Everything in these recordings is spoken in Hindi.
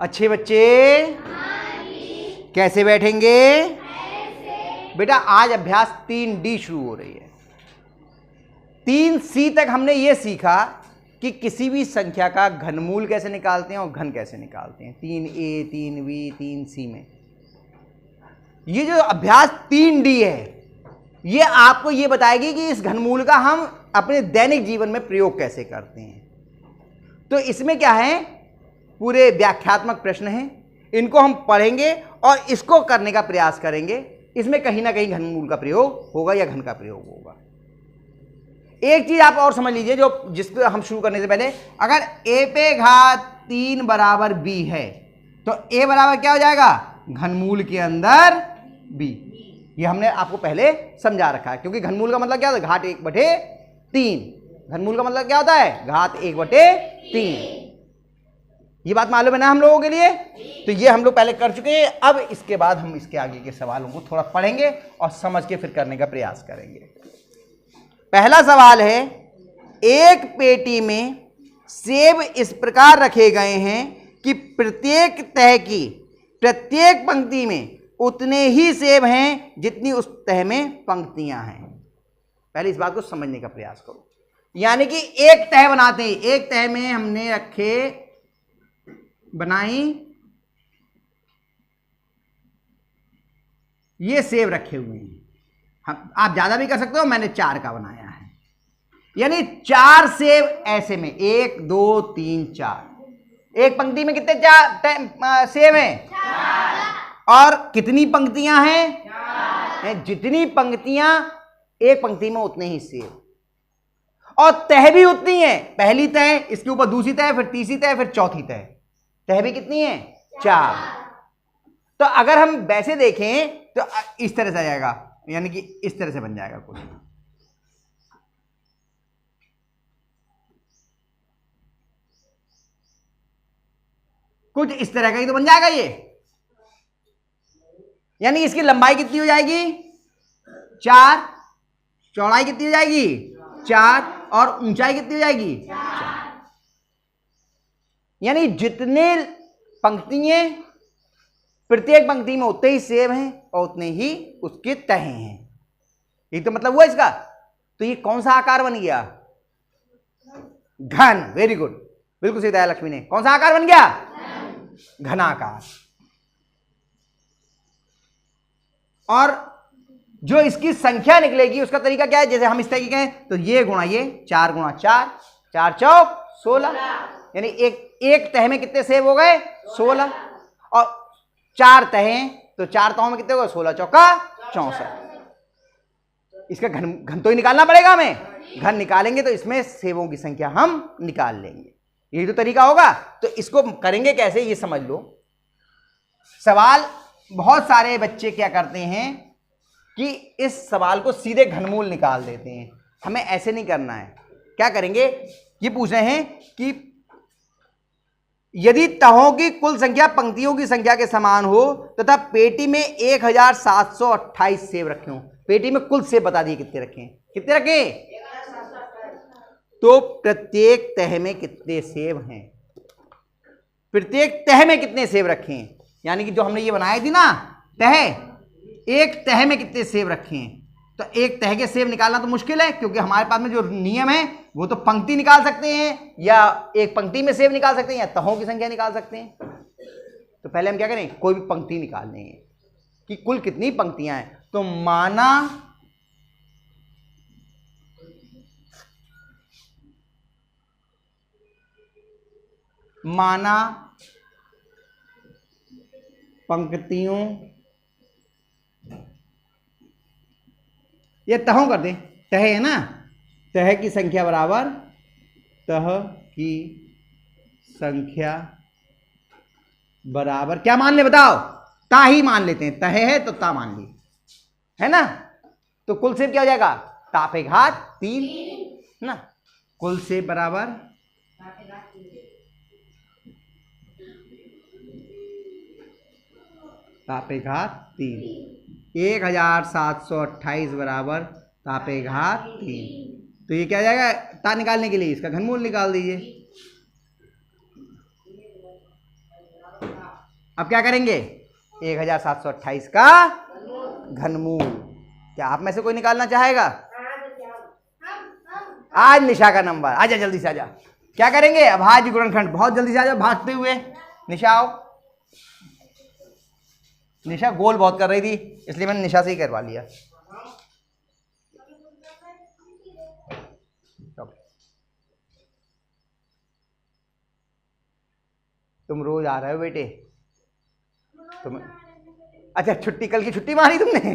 अच्छे बच्चे कैसे बैठेंगे? बेटा आज अभ्यास 3D शुरू हो रही है। 3C तक हमने ये सीखा कि किसी भी संख्या का घनमूल कैसे निकालते हैं और घन कैसे निकालते हैं, 3A 3B 3C में। ये जो अभ्यास 3D है ये आपको ये बताएगी कि इस घनमूल का हम अपने दैनिक जीवन में प्रयोग कैसे करते हैं। तो इसमें क्या है, पूरे व्याख्यात्मक प्रश्न हैं, इनको हम पढ़ेंगे और इसको करने का प्रयास करेंगे। इसमें कहीं ना कहीं घनमूल का प्रयोग होगा या घन का प्रयोग होगा। एक चीज आप और समझ लीजिए, जो जिसको हम शुरू करने से पहले, अगर a पे घात 3 बराबर b है तो a बराबर क्या हो जाएगा, घनमूल के अंदर b। ये हमने आपको पहले समझा रखा है, क्योंकि घनमूल का मतलब क्या होता है, घात 1/3। घनमूल का मतलब क्या होता है, घात 1/3। ये बात मालूम है ना हम लोगों के लिए? तो ये हम लोग पहले कर चुके हैं। अब इसके बाद हम इसके आगे के सवालों को थोड़ा पढ़ेंगे और समझ के फिर करने का प्रयास करेंगे। पहला सवाल है, एक पेटी में सेब इस प्रकार रखे गए हैं कि प्रत्येक तह की प्रत्येक पंक्ति में उतने ही सेब हैं जितनी उस तह में पंक्तियां हैं। पहले इस बात को समझने का प्रयास करो। यानी कि एक तह बनाते हैं, एक तह में हमने बनाई ये सेब रखे हुए हैं। आप ज्यादा भी कर सकते हो, मैंने 4 का बनाया है। यानी 4 सेब ऐसे में, 1 2 3 4। एक पंक्ति में कितने सेब हैं? 4। और कितनी पंक्तियां हैं? जितनी पंक्तियां, एक पंक्ति में उतने ही सेब। और तह भी उतनी है, पहली तह, इसके ऊपर दूसरी तह, फिर तीसरी तह, फिर चौथी तह। तह भी कितनी है? 4। तो अगर हम वैसे देखें तो इस तरह से आ जाएगा, यानी कि इस तरह से बन जाएगा कुछ इस तरह का ही तो बन जाएगा ये। यानी इसकी लंबाई कितनी हो जाएगी? 4। चौड़ाई कितनी हो जाएगी? 4। और ऊंचाई कितनी हो जाएगी? 4। यानी जितने पंक्तियां, प्रत्येक पंक्ति में उतने ही सेब हैं और उतने ही उसके तह हैं। ये तो मतलब हुआ इसका। तो ये कौन सा आकार बन गया? घन। वेरी गुड, बिल्कुल सही बताया लक्ष्मी ने। कौन सा आकार बन गया? घनाकार। और जो इसकी संख्या निकलेगी उसका तरीका क्या है? जैसे हम इस तरीके हैं तो ये गुणा ये, 4 गुणा 4, 4 चौक 16। यानी एक तह में कितने सेब हो गए? 16। और 4 तहें, तो 4 तहों में कितने हो गए? 16 चौका 64। इसका घन तो ही निकालना पड़ेगा हमें। घन निकालेंगे तो इसमें सेबों की संख्या हम निकाल लेंगे। यही तो तरीका होगा। तो इसको करेंगे कैसे ये समझ लो। सवाल, बहुत सारे बच्चे क्या करते हैं कि इस सवाल को सीधे घनमूल निकाल देते हैं। हमें ऐसे नहीं करना है। क्या करेंगे, ये पूछ रहे हैं कि यदि तहों की कुल संख्या पंक्तियों की संख्या के समान हो तथा पेटी में 1728 सेब रखे हों। पेटी में कुल सेब बता दिए कितने रखे हैं? कितने रखे? तो प्रत्येक तह में कितने सेब हैं? प्रत्येक तह में कितने सेब रखे हैं? यानी कि जो हमने ये बनाई थी ना तह, एक तह में कितने सेब रखे हैं? तो एक तह के सेब निकालना तो मुश्किल है, क्योंकि हमारे पास में जो नियम है वो तो पंक्ति निकाल सकते हैं, या एक पंक्ति में सेब निकाल सकते हैं, या तहों की संख्या निकाल सकते हैं। तो पहले हम क्या करें, कोई भी पंक्ति निकाल लेंगे कि कुल कितनी पंक्तियां हैं। तो माना पंक्तियों, ये तहों कर दें, तह है ना, तह की संख्या बराबर तह की संख्या बराबर क्या मान ले बताओ? ता ही मान लेते हैं। तह है तो ता मान ली, है ना। तो कुल सेब क्या हो जाएगा? ता पे घात 3 ना। कुल सेब बराबर ता पे घात 3। 1728 बराबर ता पे घात 3। तो ये क्या जाएगा? ता निकालने के लिए इसका घनमूल निकाल दीजिए। अब क्या करेंगे, 1728 का घनमूल। क्या आप में से कोई निकालना चाहेगा? आज निशा का नंबर, आजा जल्दी से आजा। क्या करेंगे, अभाज्य गुणनखंड, बहुत जल्दी से आजा भागते हुए। निशा आओ। निशा गोल बहुत कर रही थी, इसलिए मैंने निशा से ही करवा लिया। तुम रोज आ रहे हो बेटे? तुम अच्छा, छुट्टी, कल की छुट्टी मारी तुमने?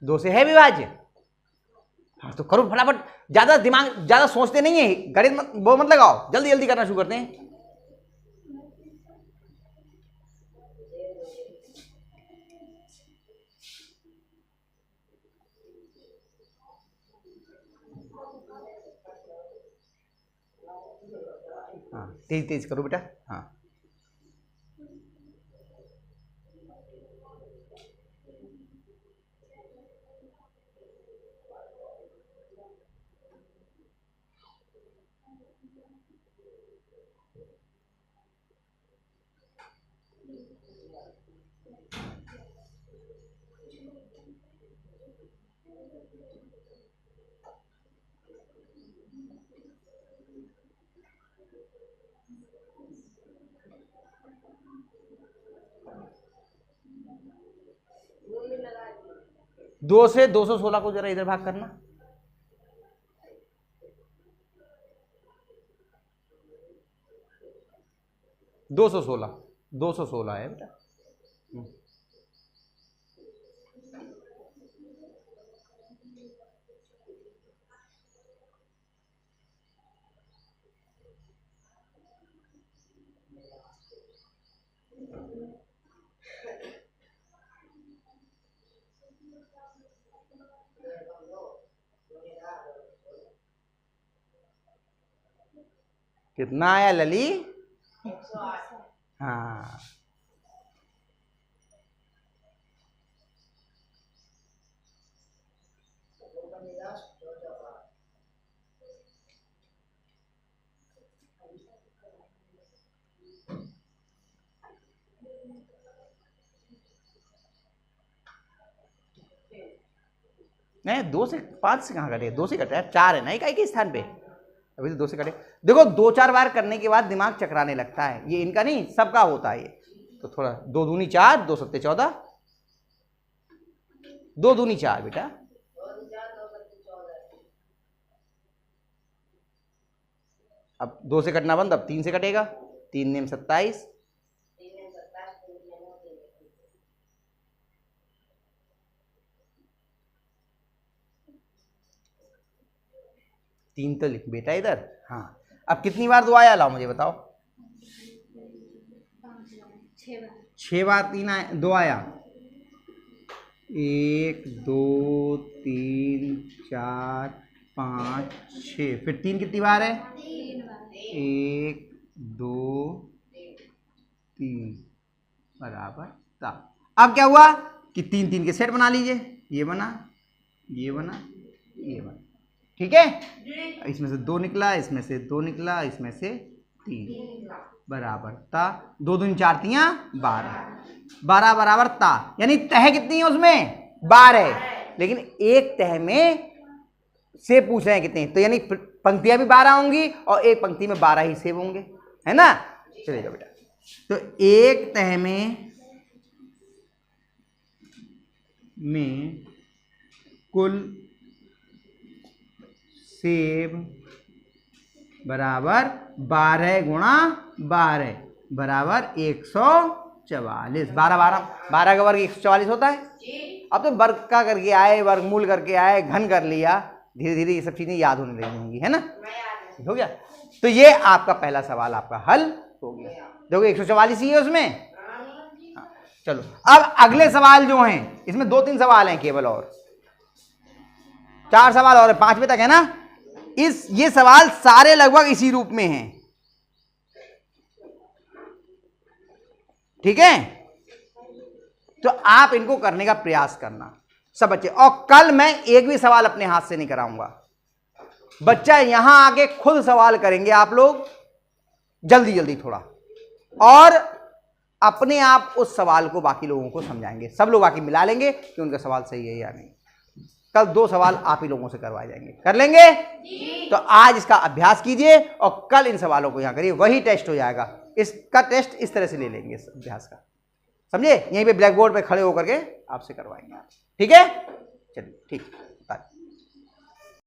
दो से है विभाज्य? हाँ तो करो फटाफट, ज्यादा दिमाग, ज्यादा सोचते नहीं है, गणित वो मत लगाओ, जल्दी जल्दी करना शुरू करते हैं। हाँ तेज तेज करो बेटा। हाँ दो से 216 को जरा इधर भाग करना। दो सौ सोलह है बेटा। कितना आया लली? हाँ नहीं, 2 से 5 से कहाँ कटे? 2 से कटे, 4 है ना इकाई के स्थान पे, अभी तो 2 से कटे। देखो 2-4 बार करने के बाद दिमाग चकराने लगता है, ये इनका नहीं सबका होता है ये। तो थोड़ा 2 दूनी 4, 2 सत्ते 14, 2 दूनी 4 बेटा। अब 2 से कटना बंद, अब 3 से कटेगा, 3 नेम 27, 3 तो लिख बेटा इधर। हाँ अब कितनी बार 2 आया, लाओ मुझे बताओ। 6 बार 3 आया, 2 आया। 1 2 3 4 5 6, फिर 3 कितनी बार है? 1 2 3 बराबर 7। अब क्या हुआ कि 3 3 के सेट बना लीजिए, ये बना, ये बना, ये बना, ठीक है। इसमें से 2 निकला, इसमें से 2 निकला, इसमें से 3 बराबर ता 2 दूनी 4 तियां 12 बराबर ता, यानी तह कितनी है उसमें? 12, लेकिन एक तह में से पूछ रहे हैं कितने, तो यानी पंक्तियां भी 12 होंगी और एक पंक्ति में 12 ही सेब होंगे, है ना। चलेगा बेटा, तो एक तह में कुल सेब बराबर 12 गुणा 12 बराबर 144। 12 का वर्ग 144 होता है। अब तो वर्ग का करके आए, वर्गमूल करके आए, घन कर लिया, धीरे धीरे ये सब चीजें याद होने लगी होंगी, है ना। हो गया, तो ये आपका पहला सवाल आपका हल हो गया। देखो 144 ही है उसमें। हाँ, चलो अब अगले सवाल जो हैं, इसमें 2-3 सवाल हैं केवल, और 4 सवाल और 5वें तक है ना। ये सवाल सारे लगभग इसी रूप में हैं, ठीक है। तो आप इनको करने का प्रयास करना सब बच्चे, और कल मैं एक भी सवाल अपने हाथ से नहीं कराऊंगा, बच्चा यहां आके खुद सवाल करेंगे आप लोग जल्दी जल्दी थोड़ा, और अपने आप उस सवाल को बाकी लोगों को समझाएंगे। सब लोग आके मिला लेंगे कि उनका सवाल सही है या नहीं। कल 2 सवाल आप ही लोगों से करवाए जाएंगे, कर लेंगे जी। तो आज इसका अभ्यास कीजिए और कल इन सवालों को यहां करिए, वही टेस्ट हो जाएगा। इसका टेस्ट इस तरह से ले लेंगे इस अभ्यास का, समझे? यहीं पे ब्लैक बोर्ड पे खड़े होकर के आपसे करवाएंगे, ठीक है? चलिए ठीक।